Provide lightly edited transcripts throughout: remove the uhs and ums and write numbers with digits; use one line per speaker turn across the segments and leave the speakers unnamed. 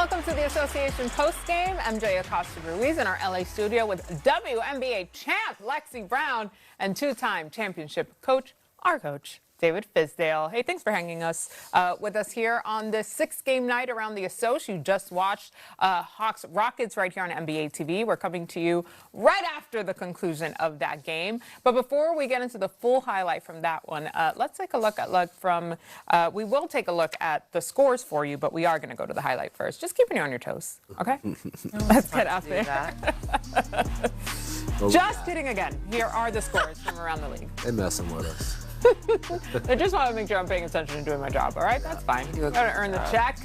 Welcome to the Association postgame. MJ Acosta-Ruiz in our LA studio with WNBA champ Lexi Brown and two-time championship coach, our coach, David Fizdale. Hey, thanks for hanging with us here on this six-game night around the Assoc. You just watched Hawks Rockets right here on NBA TV. We're coming to you right after the conclusion of that game. But before we get into the full highlight from that one, let's take a look at we will take a look at the scores for you, but we are going to go to the highlight first. Just keeping you on your toes, okay? Let's get out there. Just kidding again. Here are the scores from around the league.
They're messing with us.
I just want to make sure I'm paying attention and doing my job, all right? That's fine. You got to earn the check.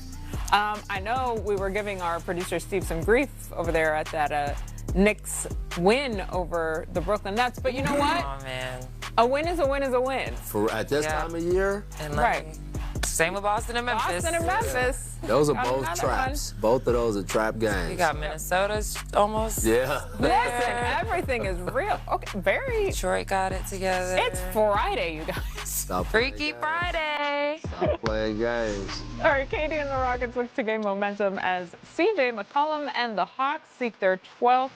I know we were giving our producer Steve some grief over there at that Knicks win over the Brooklyn Nets, but you know what?
Oh, man.
A win is a win is a win.
For at this time of year?
And
right.
Same with Boston and Memphis.
Boston and Memphis.
Those are both traps. Both of those are trap games.
You got Minnesota's almost.
Yeah.
Listen, everything is real. Okay, very.
Detroit got it together.
It's Friday, you guys.
Stop
Freaky Friday.
Stop playing games.
All right, Katie and the Rockets look to gain momentum as C.J. McCollum and the Hawks seek their 12th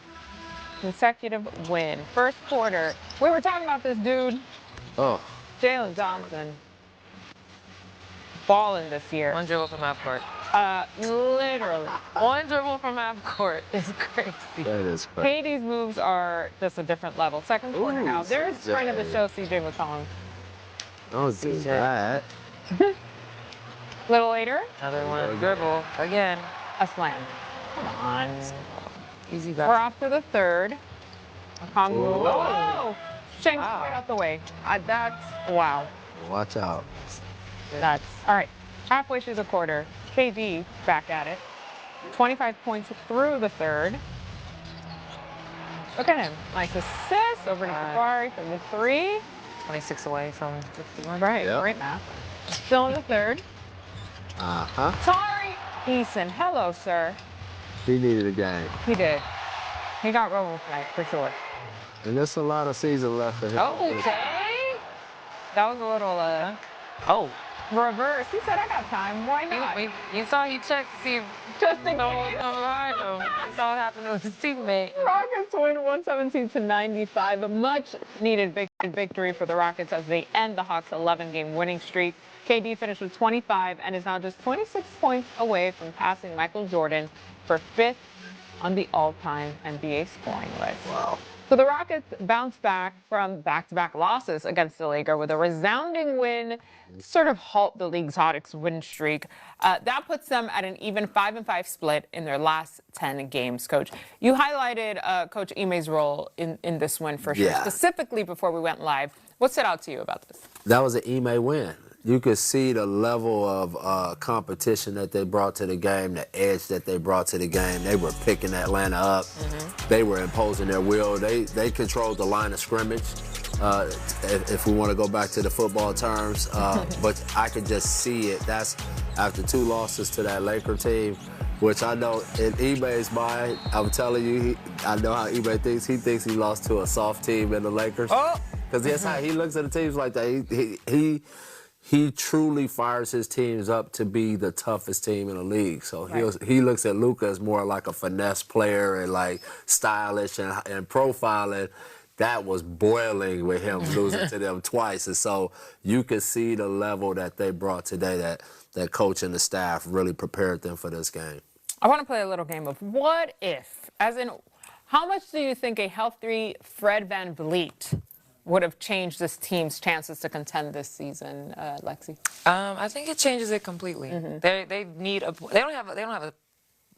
consecutive win. First quarter, we were talking about this dude, Jalen Johnson, balling this year.
One dribble from half court.
Literally.
One dribble from half court is crazy.
That is crazy.
Katie's moves are just a different level. Second quarter now. There's friend of the show, C.J. McCollum.
Don't do that.
A little later.
Another one. Dribble. Again.
A slam. Come on.
Easy
We're
back.
off to the third. Oh! Shanks right out the way. That's, wow.
Watch out.
That's, all right. Halfway through the quarter, KD back at it. 25 points through the third. Look at him. Nice assist over to Safari from the three.
26 away from 51.
Right,
Yep.
great math. Still in the third. Tari Eason, hello, sir.
He needed a game.
He did. He got rolling tonight, for sure.
And there's a lot of season left for him.
Okay. That was a little, reverse. He said, I got time. Why not?
You saw he checked to see if
Just in
no
case.
I know. He saw what happened with his teammate.
Rockets win 117-95. A much-needed victory for the Rockets as they end the Hawks' 11-game winning streak. KD finished with 25 and is now just 26 points away from passing Michael Jordan for 5th on the all-time NBA scoring list.
Wow.
So the Rockets bounced back from back-to-back losses against the Lakers with a resounding win to sort of halt the league's hottest win streak. That puts them at an even 5-5 split in their last 10 games, Coach. You highlighted Coach Ime's role in this win for sure, specifically before we went live. What stood out to you about this?
That was an Ime win. You could see the level of competition that they brought to the game, the edge that they brought to the game. They were picking Atlanta up. They were imposing their will. They controlled the line of scrimmage, if we want to go back to the football terms. But I could just see it. That's after 2 losses to that Laker team, which I know in Ime's mind, I'm telling you, I know how Ime thinks. He thinks he lost to a soft team in the Lakers. Because that's how he looks at the teams like that. He truly fires his teams up to be the toughest team in the league. So he looks at Luka as more like a finesse player and like stylish and profiling. That was boiling with him losing to them twice. And so you could see the level that they brought today, that coach and the staff really prepared them for this game.
I want to play a little game of what if, as in how much do you think a healthy Fred VanVleet would have changed this team's chances to contend this season, Lexi?
I think it changes it completely. They don't have a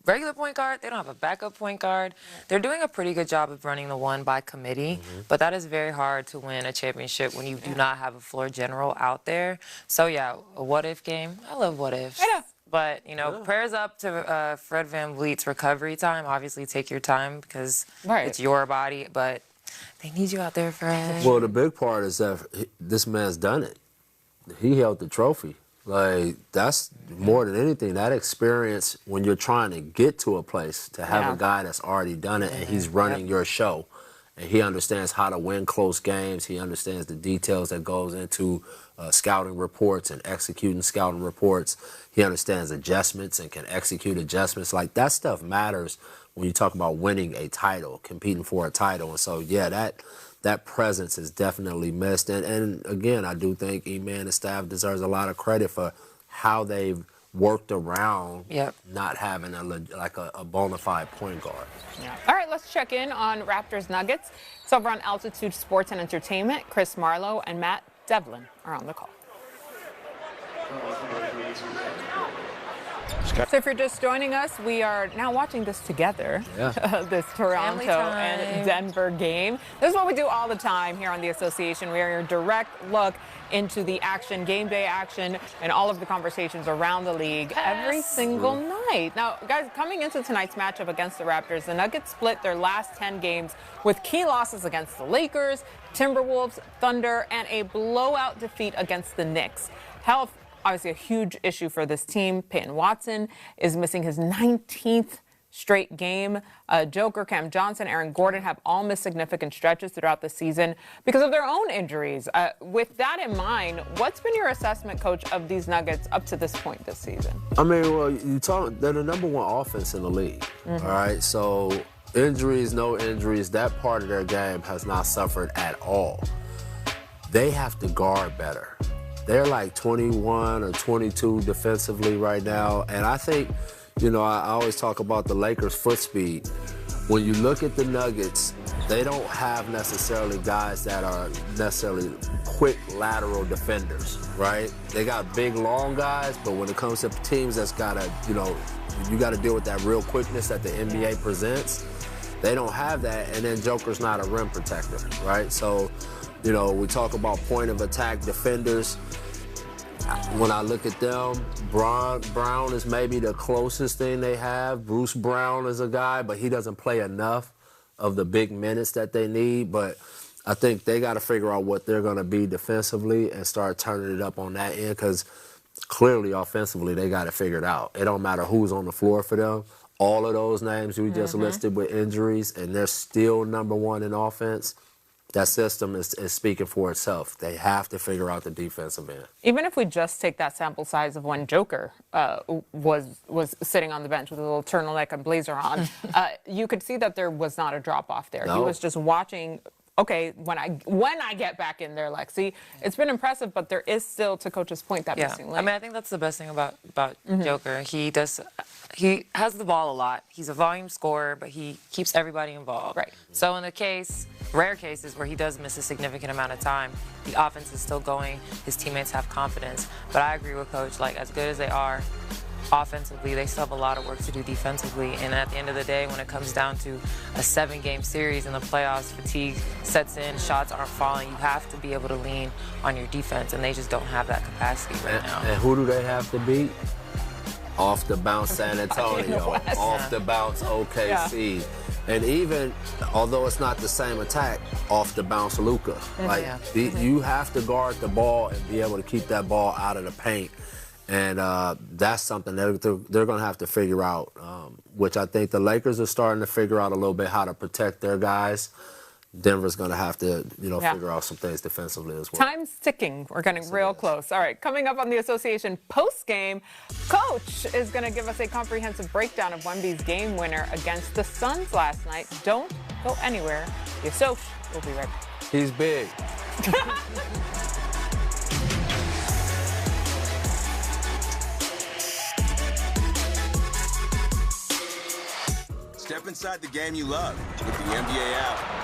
regular point guard. They don't have a backup point guard. They're doing a pretty good job of running the one by committee, but that is very hard to win a championship when you do not have a floor general out there. So yeah, a what if game. I love what ifs.
I know.
But, prayers up to Fred VanVleet's recovery time. Obviously, take your time because it's your body, but they need you out there, Fred.
Well, the big part is that this man's done it. He held the trophy. Like, that's more than anything. That experience when you're trying to get to a place, to have a guy that's already done it and he's running your show. And he understands how to win close games. He understands the details that goes into scouting reports and executing scouting reports. He understands adjustments and can execute adjustments. Like, that stuff matters when you talk about winning a title, competing for a title. And so, yeah, that presence is definitely missed. And again, I do think E-Man and staff deserves a lot of credit for how they've worked around not having a bona fide point guard.
Yeah. All right, let's check in on Raptors Nuggets. It's over on Altitude Sports and Entertainment. Chris Marlowe and Matt Devlin are on the call. So if you're just joining us, we are now watching this together, this Toronto and Denver game. This is what we do all the time here on the Association. We are your direct look into the action, game day action, and all of the conversations around the league every single night. Now, guys, coming into tonight's matchup against the Raptors, the Nuggets split their last 10 games with key losses against the Lakers, Timberwolves, Thunder, and a blowout defeat against the Knicks. Health, obviously a huge issue for this team. Peyton Watson is missing his 19th straight game. Joker, Cam Johnson, Aaron Gordon have all missed significant stretches throughout the season because of their own injuries. With that in mind, what's been your assessment, Coach, of these Nuggets up to this point this season?
I mean, well, they're the #1 offense in the league, all right? So injuries, no injuries, that part of their game has not suffered at all. They have to guard better. They're like 21 or 22 defensively right now. And I think, I always talk about the Lakers' foot speed. When you look at the Nuggets, they don't have necessarily guys that are necessarily quick lateral defenders, right? They got big, long guys, but when it comes to teams that's got to, you got to deal with that real quickness that the NBA presents, they don't have that. And then Joker's not a rim protector, right? So, we talk about point of attack defenders. When I look at them, Brown is maybe the closest thing they have. Bruce Brown is a guy, but he doesn't play enough of the big minutes that they need. But I think they got to figure out what they're going to be defensively and start turning it up on that end, because clearly offensively they got it figured out. It don't matter who's on the floor for them. All of those names we just listed with injuries, and they're still #1 in offense. That system is speaking for itself. They have to figure out the defensive end.
Even if we just take that sample size of when Joker was sitting on the bench with a little turtleneck and blazer on, you could see that there was not a drop-off there.
No.
He was just watching, okay, when I get back in there, Lexi. It's been impressive, but there is still, to Coach's point, that missing link.
I mean, I think that's the best thing about Joker. He has the ball a lot. He's a volume scorer, but he keeps everybody involved. Right. So in the rare cases where he does miss a significant amount of time, the offense is still going. His teammates have confidence. But I agree with Coach. Like, as good as they are offensively, they still have a lot of work to do defensively. And at the end of the day, when it comes down to a 7-game series in the playoffs, fatigue sets in, shots aren't falling. You have to be able to lean on your defense, and they just don't have that capacity right now.
And who do they have to beat? Off the bounce San Antonio, off the bounce OKC. Yeah. And even, although it's not the same attack, off the bounce Luka. You have to guard the ball and be able to keep that ball out of the paint. And that's something they're going to have to figure out, which I think the Lakers are starting to figure out a little bit how to protect their guys. Denver's going to have to, figure out some things defensively as well.
Time's ticking. We're getting real close. All right, coming up on the Association post-game, Coach is going to give us a comprehensive breakdown of Wemby's game winner against the Suns last night. Don't go anywhere. The Assoc will be right back.
He's big.
Step inside the game you love with the NBA app.